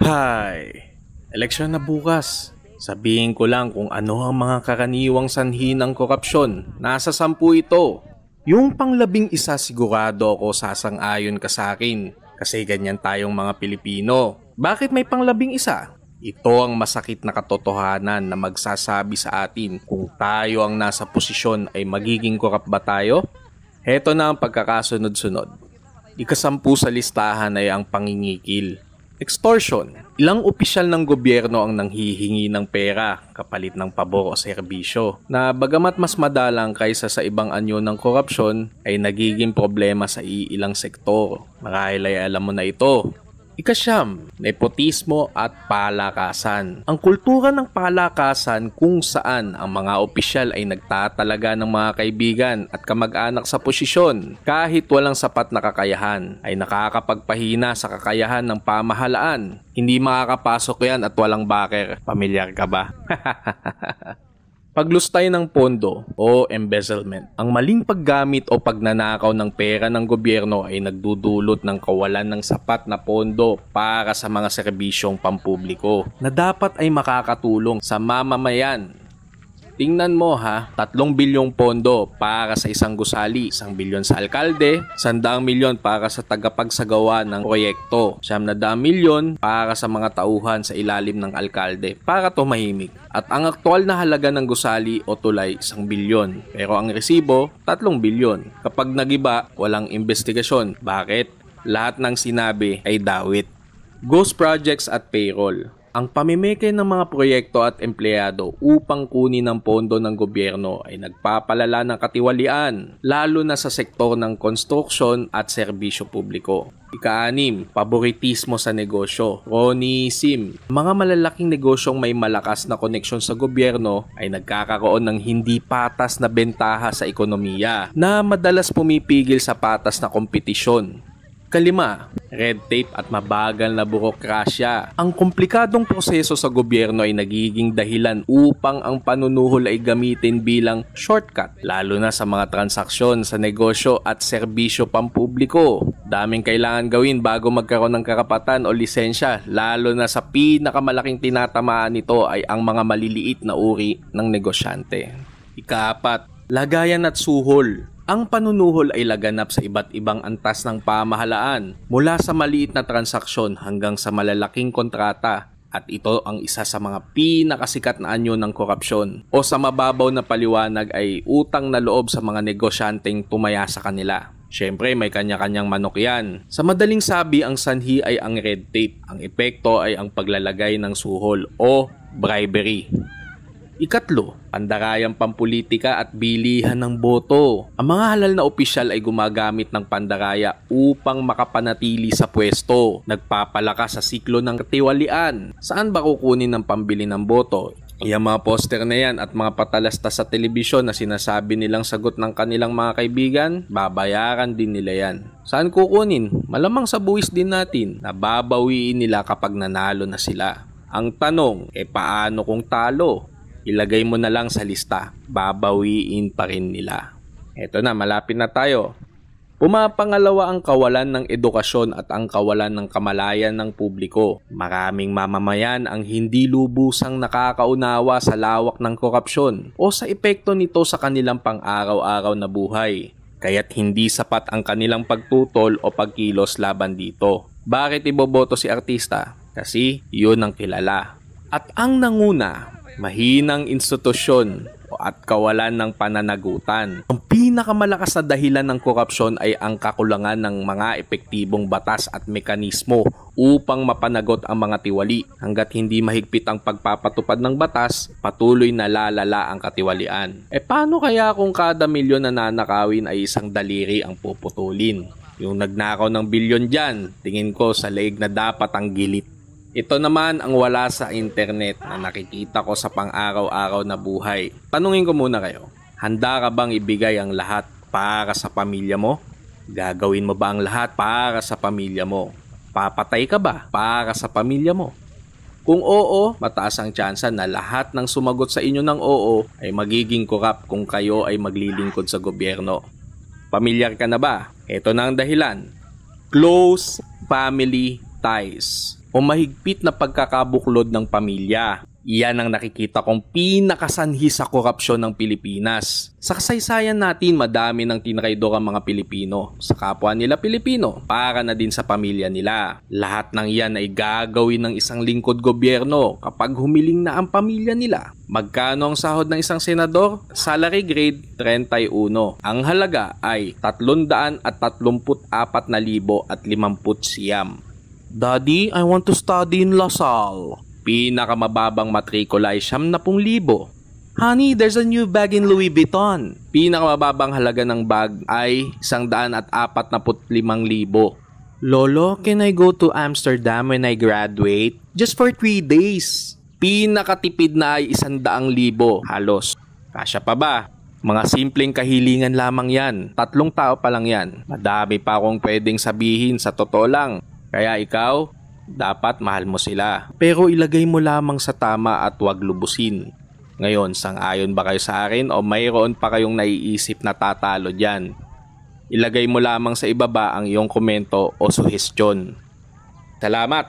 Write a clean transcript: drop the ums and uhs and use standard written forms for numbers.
Hay, eleksyon na bukas. Sabihin ko lang kung ano ang mga karaniwang sanhi ng korupsyon. Nasa 10 ito. Yung pang-11 sigurado ako sasang-ayon ka sa akin. Kasi ganyan tayong mga Pilipino. Bakit may pang-11? Ito ang masakit na katotohanan na magsasabi sa atin kung tayo ang nasa posisyon ay magiging korap ba tayo? Heto na ang pagkakasunod-sunod. Ika-10 sa listahan ay ang pangingikil. Extortion. Ilang opisyal ng gobyerno ang nanghihingi ng pera kapalit ng pabor o serbisyo na bagamat mas madalang kaysa sa ibang anyo ng korupsyon ay nagiging problema sa iilang sektor. Marahil ay alam mo na ito. Ika-9, nepotismo at palakasan. Ang kultura ng palakasan kung saan ang mga opisyal ay nagtatalaga ng mga kaibigan at kamag-anak sa posisyon kahit walang sapat na kakayahan ay nakakapagpahina sa kakayahan ng pamahalaan. Hindi makakapasok yan at walang backer. Pamilyar ka ba? Paglustay ng pondo o embezzlement. Ang maling paggamit o pagnanakaw ng pera ng gobyerno ay nagdudulot ng kawalan ng sapat na pondo para sa mga serbisyong pampubliko na dapat ay makakatulong sa mamamayan. Tingnan mo 3 bilyong pondo para sa isang gusali, 1 bilyon sa alkalde, 100 milyon para sa tagapagsagawa ng proyekto, 900 milyon para sa mga tauhan sa ilalim ng alkalde para tumahimik. At ang aktual na halaga ng gusali o tulay 1 bilyon, pero ang resibo 3 bilyon. Kapag nagiba, walang investigasyon. Bakit? Lahat ng sinabi ay dawit. Ghost projects at payroll. Ang pamimeke ng mga proyekto at empleyado upang kunin ang pondo ng gobyerno ay nagpapalala ng katiwalian, lalo na sa sektor ng construction at serbisyo publiko. Ika-6, paboritismo sa negosyo, cronyism. Mga malalaking negosyong may malakas na koneksyon sa gobyerno ay nagkakaroon ng hindi patas na bentaha sa ekonomiya na madalas pumipigil sa patas na kompetisyon. Ika-5, red tape at mabagal na burokrasya. Ang komplikadong proseso sa gobyerno ay nagiging dahilan upang ang panunuhol ay gamitin bilang shortcut, lalo na sa mga transaksyon sa negosyo at serbisyo pampubliko. Daming kailangan gawin bago magkaroon ng karapatan o lisensya, lalo na sa pinakamalaking tinatamaan nito ay ang mga maliliit na uri ng negosyante. Ika-4, lagayan at suhol. Ang panunuhol ay laganap sa iba't ibang antas ng pamahalaan, mula sa maliit na transaksyon hanggang sa malalaking kontrata, at ito ang isa sa mga pinakasikat na anyo ng korupsyon o sa mababaw na paliwanag ay utang na loob sa mga negosyanteng tumaya sa kanila. Siyempre may kanya-kanyang manok yan. Sa madaling sabi, ang sanhi ay ang red tape. Ang epekto ay ang paglalagay ng suhol o bribery. Ika-3, pandarayang pampulitika at bilihan ng boto. Ang mga halal na opisyal ay gumagamit ng pandaraya upang makapanatili sa pwesto. Nagpapalakas sa siklo ng katiwalian. Saan ba kukunin ng pambili ng boto? Yung mga poster na yan at mga patalastas sa telebisyon na sinasabi nilang sagot ng kanilang mga kaibigan, babayaran din nila yan. Saan kukunin? Malamang sa buwis din natin na babawiin nila kapag nanalo na sila. Ang tanong, paano kung talo? Ilagay mo na lang sa lista, babawiin pa rin nila. Eto na, malapit na tayo. Pumapangalawa ang kawalan ng edukasyon at ang kawalan ng kamalayan ng publiko. Maraming mamamayan ang hindi lubusang nakakaunawa sa lawak ng korupsyon o sa epekto nito sa kanilang pang-araw-araw na buhay. Kaya't hindi sapat ang kanilang pagtutol o pagkilos laban dito. Bakit iboboto si artista? Kasi yun ang kilala. At ang nanguna, mahinang institusyon at kawalan ng pananagutan. Ang pinakamalakas na dahilan ng korupsyon ay ang kakulangan ng mga epektibong batas at mekanismo upang mapanagot ang mga tiwali. Hanggat hindi mahigpit ang pagpapatupad ng batas, patuloy na lalala ang katiwalian. Paano kaya kung kada milyon na nanakawin ay isang daliri ang puputulin? Yung nagnakaw ng bilyon dyan, tingin ko sa leeg na dapat ang gilit. Ito naman ang wala sa internet na nakikita ko sa pang-araw-araw na buhay. Tanungin ko muna kayo, handa ka bang ibigay ang lahat para sa pamilya mo? Gagawin mo ba ang lahat para sa pamilya mo? Papatay ka ba para sa pamilya mo? Kung oo, mataas ang tsansa na lahat ng sumagot sa inyo ng oo ay magiging korap kung kayo ay maglilingkod sa gobyerno. Pamilyar ka na ba? Ito na ang dahilan. Close family ties. o mahigpit na pagkakabuklod ng pamilya. Iyan ang nakikita kong pinakasanhi sa korupsyon ng Pilipinas. Sa kasaysayan natin, madami ng tinraidor ang mga Pilipino sa kapwa nila Pilipino para na din sa pamilya nila. Lahat ng iyan ay gagawin ng isang lingkod gobyerno kapag humiling na ang pamilya nila. Magkano ang sahod ng isang senador? Salary grade 31. Ang halaga ay 334,050. Daddy, I want to study in LaSalle. Pinakamababang matrikula ay 70,000. Honey, there's a new bag in Louis Vuitton. Pinakamababang halaga ng bag ay 145,000. Lolo, can I go to Amsterdam when I graduate? Just for 3 days. Pinakatipid na ay 100,000 halos. Kasya pa ba? Mga simpleng kahilingan lamang yan. 3 tao pa lang yan. Madami pa akong pwedeng sabihin, sa totoo lang. Kaya ikaw, dapat mahal mo sila. Pero ilagay mo lamang sa tama at huwag lubusin. Ngayon, sang-ayon ba kayo sa akin o mayroon pa kayong naiisip na tatalo dyan? Ilagay mo lamang sa ibaba ang iyong komento o suhestyon. Salamat!